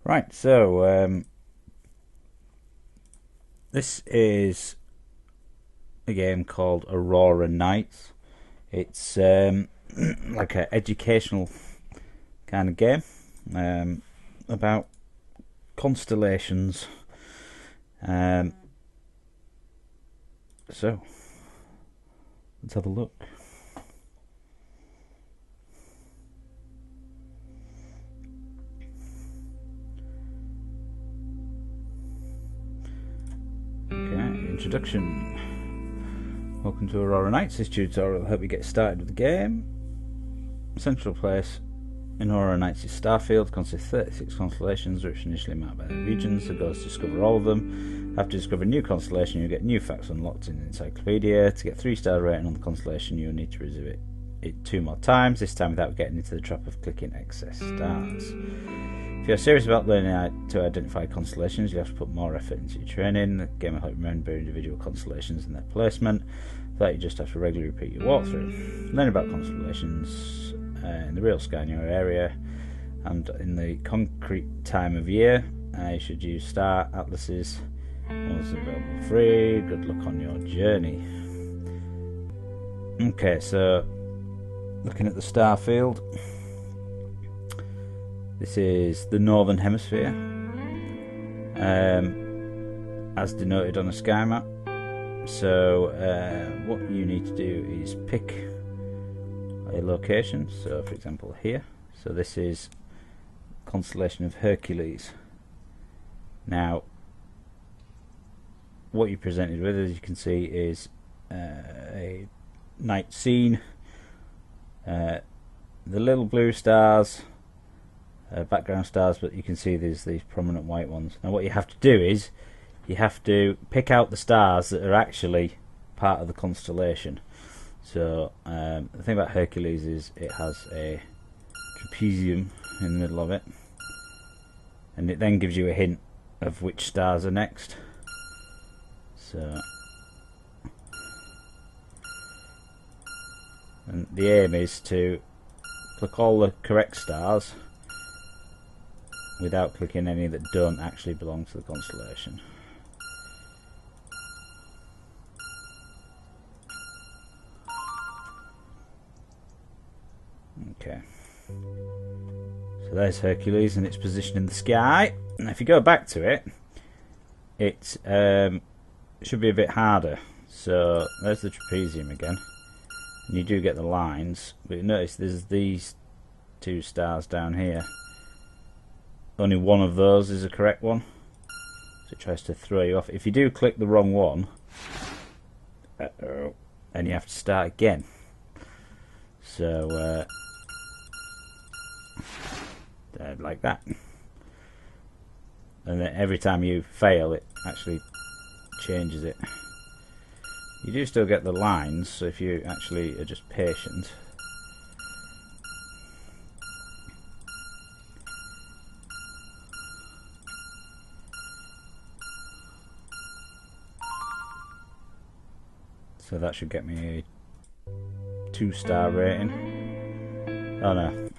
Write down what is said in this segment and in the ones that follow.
Right, so this is a game called Aurora Nights. It's like an educational kind of game about constellations. So let's have a look. Introduction. Welcome to Aurora Nights. This tutorial will help you get started with the game. Central place in Aurora Nights is Starfield, consists of 36 constellations, which are initially marked by the regions. The goal is to discover all of them. After you discover a new constellation, you get new facts unlocked in the encyclopedia. To get 3-star rating on the constellation, you will need to visit it 2 more times, this time without getting into the trap of clicking excess stars. If you're serious about learning to identify constellations, you have to put more effort into your training. The game will help you remember individual constellations and their placement. For that, you just have to regularly repeat your walkthrough. Learn about constellations in the real sky in your area, and in the concrete time of year, you should use star atlases. One's available free. Good luck on your journey. Okay, so looking at the star field. This is the northern hemisphere, as denoted on a sky map. So what you need to do is pick a location. So for example here. So this is constellation of Hercules. Now what you're presented with, as you can see, is a night scene. The little blue stars, background stars, but you can see there's these prominent white ones. Now what you have to do is you have to pick out the stars that are actually part of the constellation. So the thing about Hercules is it has a trapezium in the middle of it, and it then gives you a hint of which stars are next. So, and the aim is to click all the correct stars without clicking any that don't actually belong to the constellation. Okay, so there's Hercules and its position in the sky. And if you go back to it, it should be a bit harder. So there's the trapezium again, and you do get the lines, but you notice there's these 2 stars down here. Only one of those is a correct one, so it tries to throw you off. If you do click the wrong one, then you have to start again. So like that, and then every time you fail, it actually changes it. You do still get the lines, so if you actually are just patient. So that should get me a 2-star rating. Oh no.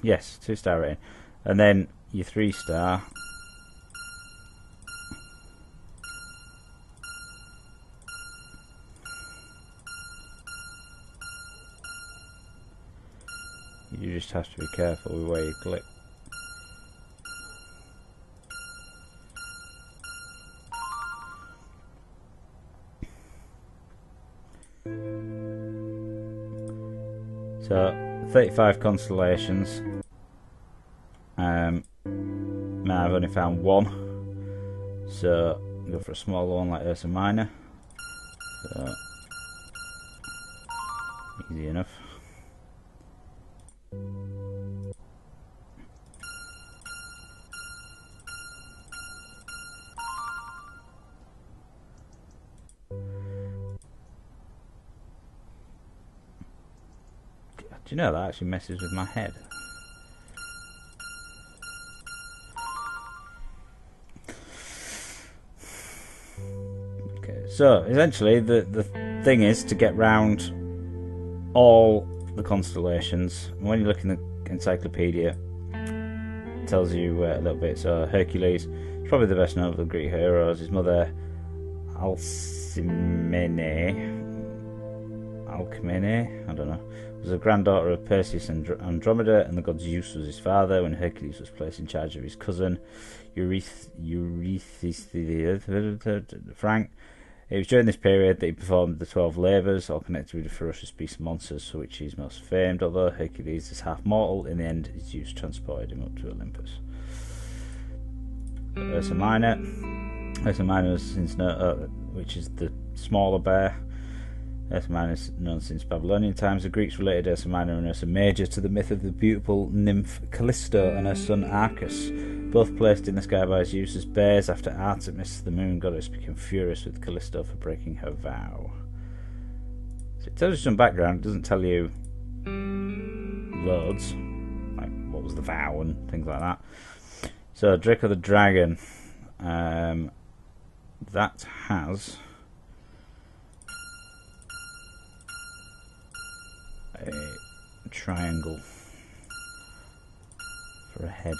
Yes, 2-star rating. And then your 3-star. You just have to be careful with where you click. So 35 constellations. Now I've only found one, so I'll go for a smaller one like Ursa Minor. So easy enough. Do you know that actually messes with my head? Okay, so essentially the thing is to get round all the constellations. When you look in the encyclopedia, it tells you a little bit. So Hercules is probably the best known of the Greek heroes. His mother Alcmene, I don't know, was a granddaughter of Perseus and Andromeda, and the god Zeus was his father. When Hercules was placed in charge of his cousin Eurystheus Frank, it was during this period that he performed the 12 labours, all connected with the ferocious beast monsters for which he is most famed. Although Hercules is half mortal, in the end Zeus transported him up to Olympus. Ursa Minor since which is the smaller bear. Ursa Minor is known since Babylonian times. The Greeks related Ursa Minor and Ursa Major to the myth of the beautiful nymph Callisto and her son Arcas, both placed in the sky by Zeus as bears after Artemis, the moon goddess, became furious with Callisto for breaking her vow. So it tells you some background, it doesn't tell you loads, like what was the vow and things like that. So Draco the Dragon, that has a triangle for a head.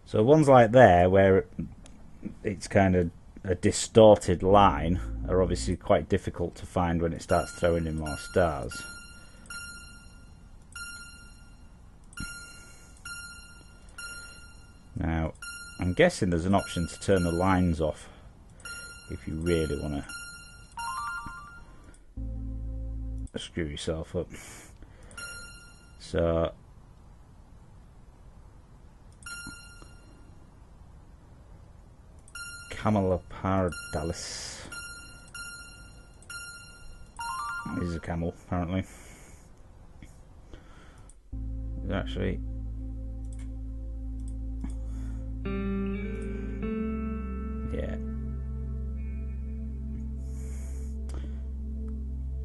So ones like there, where it's kind of a distorted line, are obviously quite difficult to find when it starts throwing in more stars. Now, I'm guessing there's an option to turn the lines off if you really want to screw yourself up. So Camelopardalis is a camel, apparently. It's actually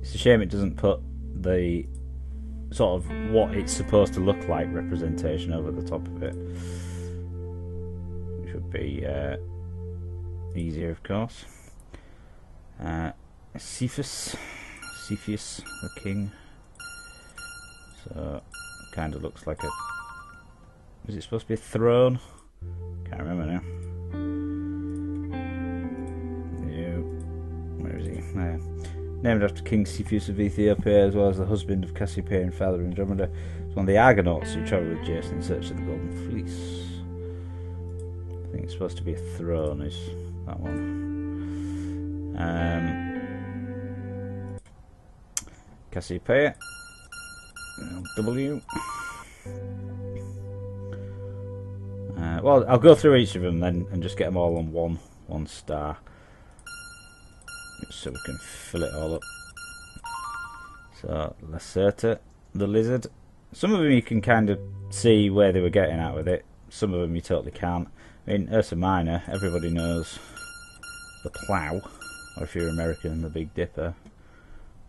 it's a shame it doesn't put the sort of what it's supposed to look like representation over the top of it, which would be easier, of course. Cepheus, the king. So kind of looks like a. Is it supposed to be a throne? Can't remember now. Where is he? There. Named after King Cepheus of Ethiopia, as well as the husband of Cassiopeia and father of Andromeda. It's one of the Argonauts who travelled with Jason in search of the Golden Fleece. I think it's supposed to be a throne, is that one. Cassiopeia. W. Well, I'll go through each of them then and just get them all on one star, so we can fill it all up. So Lacerta, the lizard. Some of them you can kind of see where they were getting at with it. Some of them you totally can't. I mean, Ursa Minor, everybody knows the plough, or if you're American, the Big Dipper.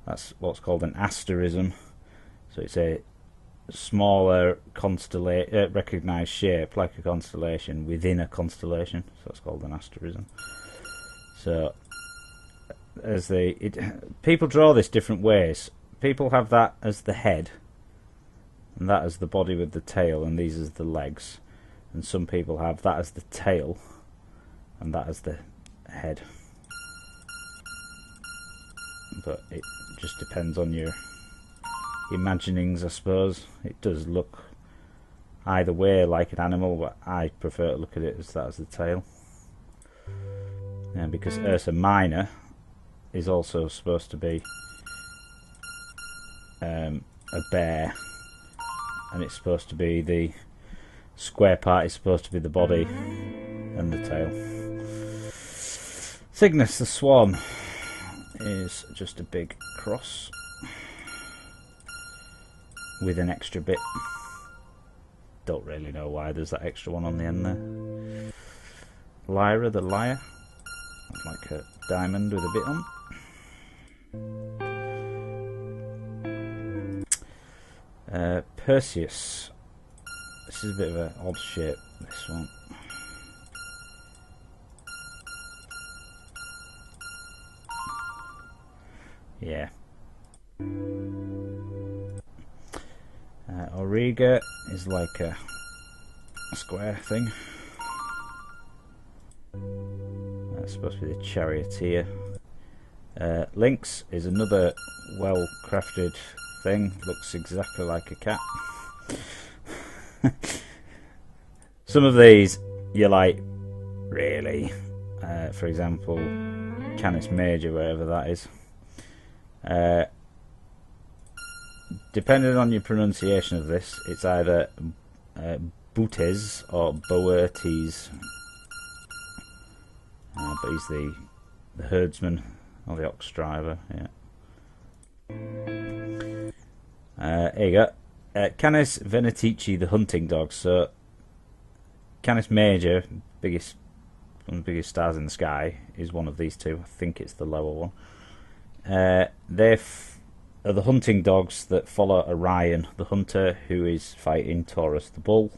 That's what's called an asterism. So it's a smaller recognised shape, like a constellation within a constellation. So it's called an asterism. So as people draw this different ways. People have that as the head, and that as the body with the tail, and these as the legs. And some people have that as the tail, and that as the head. But it just depends on your imaginings, I suppose. It does look either way like an animal, but I prefer to look at it as that as the tail. And because Ursa Minor is also supposed to be a bear, and it's supposed to be the square part is supposed to be the body and the tail. Cygnus the swan is just a big cross with an extra bit. Don't really know why there's that extra one on the end there. Lyra the lyre, like a diamond with a bit on. Perseus This is a bit of an odd shape, this one. Yeah. Auriga is like a square thing. That's supposed to be the charioteer. Lynx is another well-crafted thing. Looks exactly like a cat. Some of these you're like, really? For example, Canis Major, wherever that is. Depending on your pronunciation of this, it's either Butes or Boertes. But he's the herdsman or the ox driver. Yeah. Here you go. Canis Venetici, the hunting dog. So Canis Major, one of the biggest stars in the sky, is one of these two. I think it's the lower one. They are the hunting dogs that follow Orion, the hunter, who is fighting Taurus, the bull,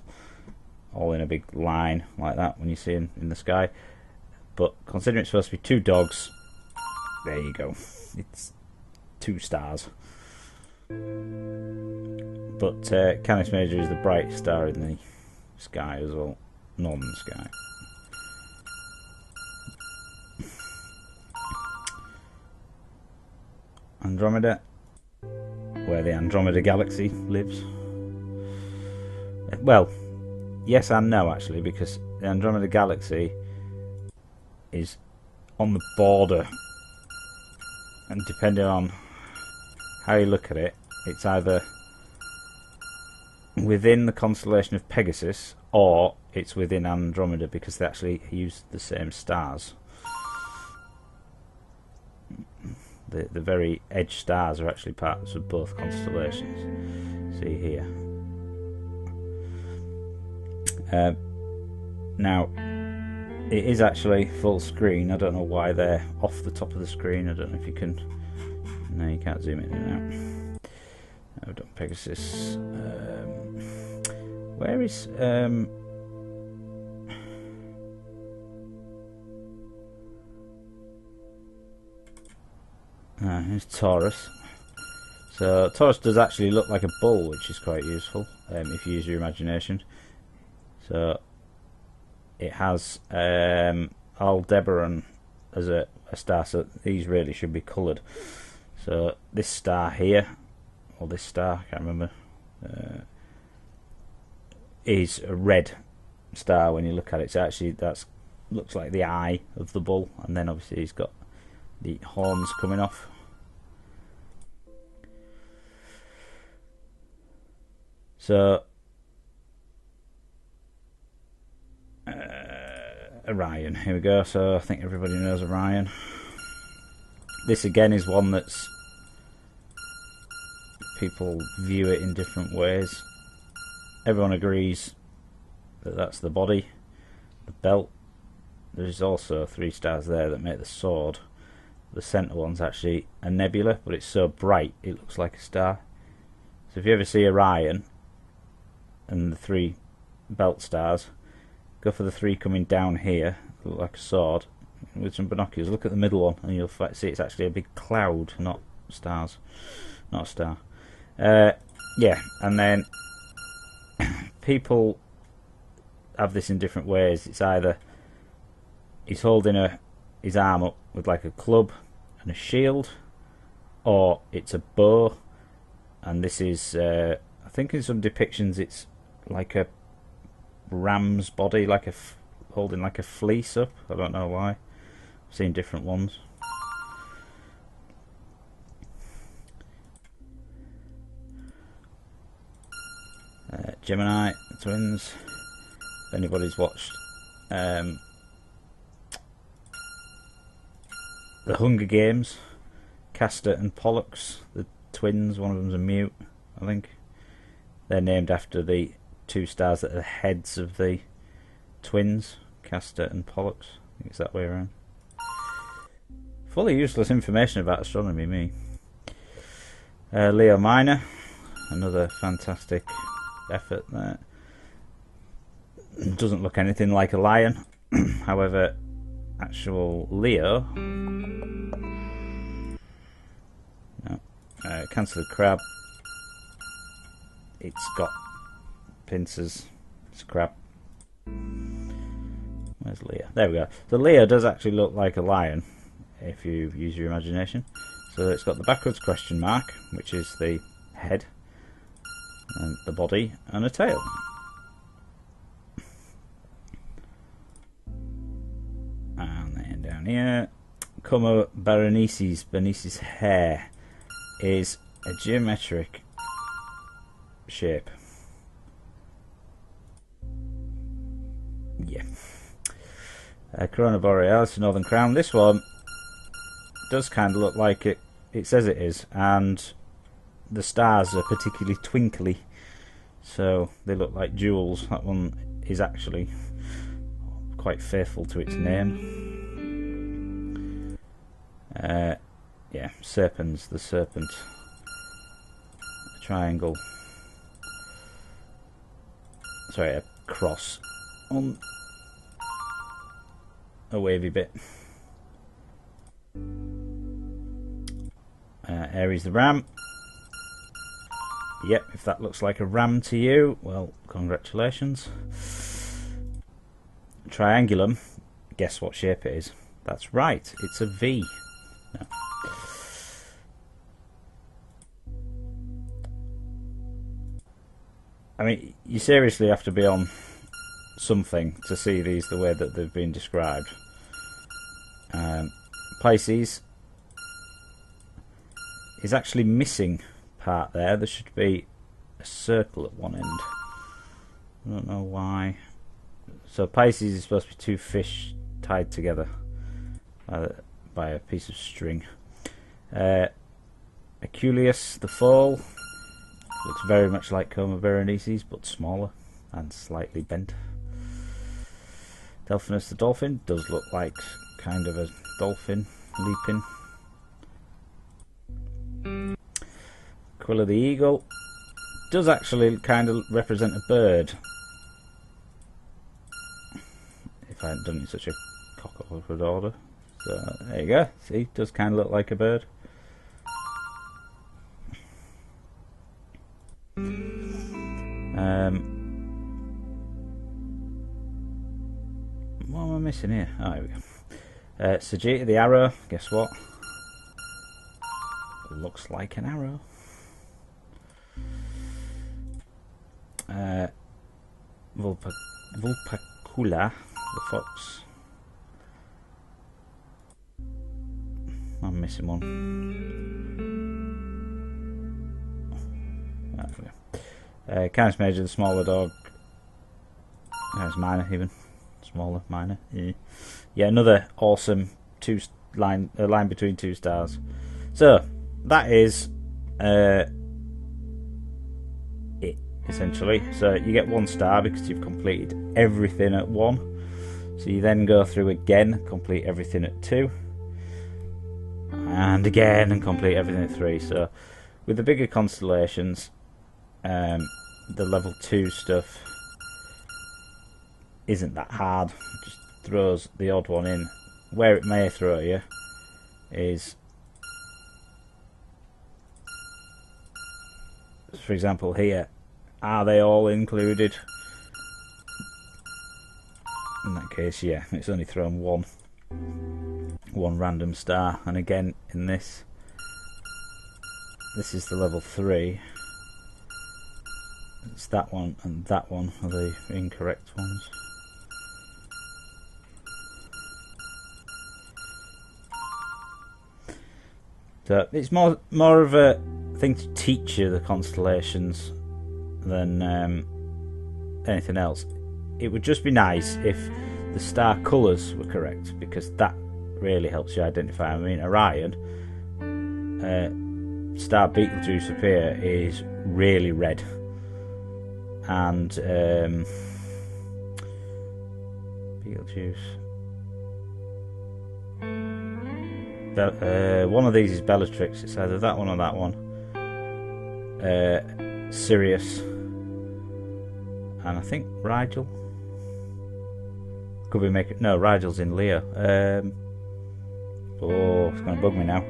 all in a big line like that when you see him in the sky. But considering it's supposed to be two dogs, there you go. It's 2 stars. But Canis Major is the bright star in the sky as well, northern sky. Andromeda, where the Andromeda Galaxy lives. Well, yes and no actually, because the Andromeda Galaxy is on the border, and depending on how you look at it, it's either within the constellation of Pegasus or it's within Andromeda, because they actually use the same stars. The very edge stars are actually parts of both constellations. See here. Now, it is actually full screen. I don't know why they're off the top of the screen. I don't know if you can... No, you can't zoom in and out. I've done Pegasus. Where is... here's Taurus. So Taurus does actually look like a bull, which is quite useful if you use your imagination. So it has Aldebaran as a star, so these really should be coloured. So this star here, or this star, I can't remember, is a red star when you look at it. So actually that looks like the eye of the bull, and then obviously he's got the horns coming off. So Orion, here we go. So I think everybody knows Orion. This again is one that's, people view it in different ways. Everyone agrees that that's the body, the belt. There's also 3 stars there that make the sword. The centre one's actually a nebula, but it's so bright it looks like a star. So if you ever see Orion and the 3 belt stars, go for the 3 coming down here, look like a sword, with some binoculars. Look at the middle one and you'll see it's actually a big cloud, not stars, not a star. Yeah, and then people have this in different ways. It's either he's holding his arm up with like a club and a shield, or it's a bow, and this is I think in some depictions it's like a ram's body, like holding like a fleece up. I don't know why. I've seen different ones. Gemini, the twins. If anybody's watched The Hunger Games, Castor and Pollux, the twins, one of them's a mute, I think. They're named after the 2 stars that are the heads of the twins, Castor and Pollux. I think it's that way around. Fully useless information about astronomy, me. Leo Minor, another fantastic effort there. It doesn't look anything like a lion. However, actual Leo, no, cancel the crab. It's got pincers. It's crab. Where's Leo? There we go. The Leo does actually look like a lion if you use your imagination. So it's got the backwards question mark, which is the head, and the body, and a tail. And then down here, Como Berenice's hair is a geometric shape. Yeah. Corona Borealis, Northern Crown. This one does kind of look like it says it is, and the stars are particularly twinkly, so they look like jewels. That one is actually quite faithful to its name. Yeah, serpents, the serpent, a triangle, sorry, a cross on a wavy bit. Aries the ram. Yep, if that looks like a ram to you, well, congratulations. Triangulum, guess what shape it is? That's right, it's a V. No. I mean, you seriously have to be on something to see these the way that they've been described. Pisces is actually missing part there. There should be a circle at one end. I don't know why. So Pisces is supposed to be two fish tied together by a piece of string. Aculeus, the foal, looks very much like Coma Berenices, but smaller and slightly bent. Delphinus the dolphin does look like kind of a dolphin leaping. Aquila the eagle does actually kind of represent a bird. If I hadn't done it in such a cock-awkward order. So there you go. See, it does kind of look like a bird. What am I missing here? Oh, here we go. Sagitta the arrow, guess what? Looks like an arrow. Vulpacula, the fox. I'm missing one. There we go. Canis Major, the smaller dog. Canis Minor, even smaller, minor. Yeah, another awesome line between two stars. So that is it, essentially. So you get 1 star because you've completed everything at 1. So you then go through again, complete everything at 2, and again and complete everything at 3. So with the bigger constellations, the level 2 stuff isn't that hard. It just throws the odd one in. Where it may throw you is, for example here, are they all included? In that case, yeah, it's only thrown one random star. And again, in this is the level 3. It's that one and that one are the incorrect ones. So it's more of a thing to teach you the constellations than anything else. It would just be nice if the star colours were correct, because that really helps you identify. I mean, Orion, star Betelgeuse up here is really red, and Betelgeuse. One of these is Bellatrix. It's either that one or that one. Sirius, and I think Rigel. Could be making... No, Rigel's in Leo. Oh, it's going to bug me now.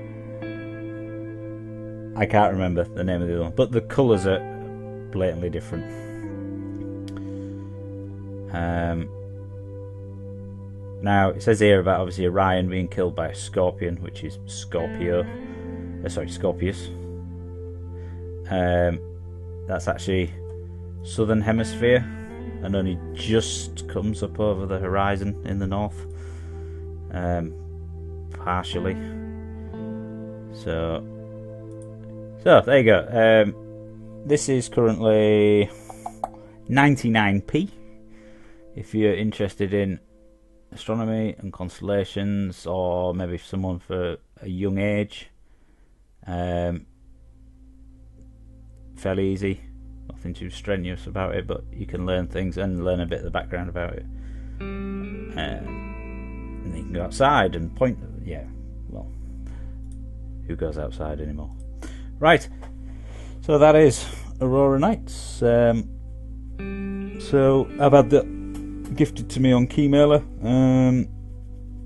I can't remember the name of the other one. But the colours are blatantly different. Now, it says here about obviously Orion being killed by a scorpion, which is Scorpius. That's actually southern hemisphere and only just comes up over the horizon in the north. Partially. So there you go. This is currently 99p. If you're interested in astronomy and constellations, or maybe someone for a young age, fairly easy, nothing too strenuous about it, but you can learn things and learn a bit of the background about it. And you can go outside and point. Yeah, well, who goes outside anymore? Right, so that is Aurora Nights. So I've had that gifted to me on keymailer.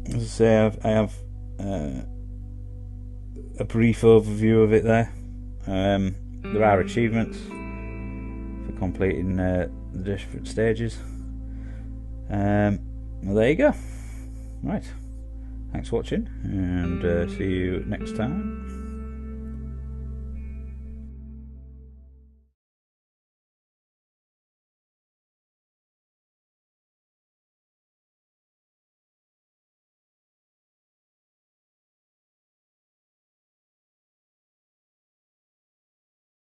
As I say, I have a brief overview of it there. There are achievements for completing the different stages. Well, there you go. Right, thanks for watching, and see you next time.